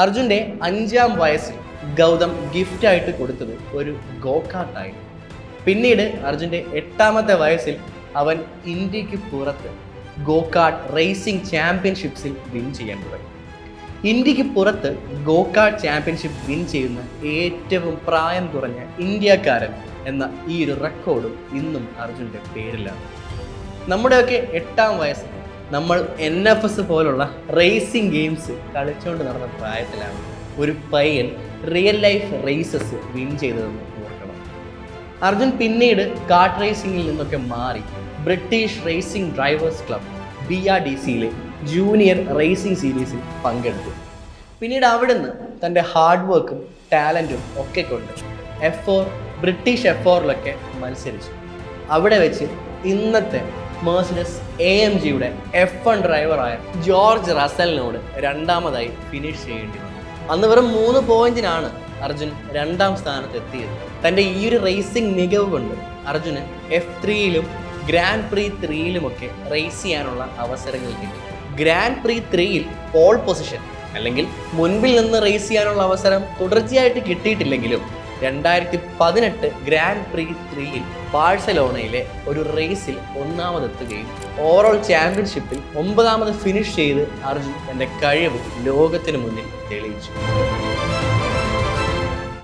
അർജുൻ്റെ 5-ാം വയസ്സിൽ ഗൗതം ഗിഫ്റ്റായിട്ട് കൊടുത്തത് ഒരു ഗോകാർട്ടായിരുന്നു. പിന്നീട് അർജുൻ്റെ 8-ാമത്തെ വയസ്സിൽ അവൻ ഇന്ത്യക്ക് പുറത്ത് ഗോകാർട്ട് റേസിംഗ് ചാമ്പ്യൻഷിപ്സിൽ വിൻ ചെയ്യാൻ തുടങ്ങി. ഇന്ത്യക്ക് പുറത്ത് ഗോകാർട്ട് ചാമ്പ്യൻഷിപ്പ് വിൻ ചെയ്യുന്ന ഏറ്റവും പ്രായം കുറഞ്ഞ ഇന്ത്യക്കാരൻ എന്ന ഈ ഒരു റെക്കോർഡും ഇന്നും അർജുൻ്റെ പേരിലാണ്. നമ്മുടെയൊക്കെ 8-ാം വയസ്സിൽ നമ്മൾ NFS പോലുള്ള റേസിംഗ് ഗെയിംസ് കളിച്ചുകൊണ്ട് നടന്ന പ്രായത്തിലാണ് ഒരു പയ്യൻ റിയൽ ലൈഫ് റേസസ് വിൻ ചെയ്തതെന്ന് ഓർക്കണം. അർജുൻ പിന്നീട് കാർട്ട് റേസിംഗിൽ നിന്നൊക്കെ മാറി ബ്രിട്ടീഷ് റേസിംഗ് ഡ്രൈവേഴ്സ് ക്ലബ് BRDCയിലെ ജൂനിയർ റേസിംഗ് സീരീസിൽ പങ്കെടുത്തു. പിന്നീട് അവിടുന്ന് തൻ്റെ ഹാർഡ് വർക്കും ടാലൻറ്റും ഒക്കെ കൊണ്ട് F4 ബ്രിട്ടീഷ് F4 മത്സരിച്ചു. അവിടെ വെച്ച് ഇന്നത്തെ മെഴ്സിഡസ് AMGയുടെ F1 ഡ്രൈവറായ ജോർജ് റസലിനോട് 2ാമതായി ഫിനിഷ് ചെയ്യേണ്ടി വന്നു. അന്ന് വെറും 3 പോയിന്റിനാണ് അർജുൻ 2ാം സ്ഥാനത്ത് എത്തിയത്. തൻ്റെ ഈ ഒരു റേസിംഗ് മികവ് കൊണ്ട് അർജുന് F3യിലും ഗ്രാൻഡ് പ്രീ 3യിലുമൊക്കെ റേസ് ചെയ്യാനുള്ള അവസരങ്ങൾ കിട്ടി. ഗ്രാൻഡ് പ്രീ 3യിൽ പോൾ പൊസിഷൻ അല്ലെങ്കിൽ മുൻപിൽ നിന്ന് റേസ് ചെയ്യാനുള്ള അവസരം തുടർച്ചയായിട്ട് കിട്ടിയിട്ടില്ലെങ്കിലും 2018 ഗ്രാൻഡ് പ്രീ 3യിൽ ബാഴ്സലോണയിലെ ഒരു റേസിൽ 1ാമതെത്തുകയും ഓവറോൾ ചാമ്പ്യൻഷിപ്പിൽ 9ാമത് ഫിനിഷ് ചെയ്ത് അർജുൻ തൻ്റെ കഴിവ് ലോകത്തിന് മുന്നിൽ തെളിയിച്ചു.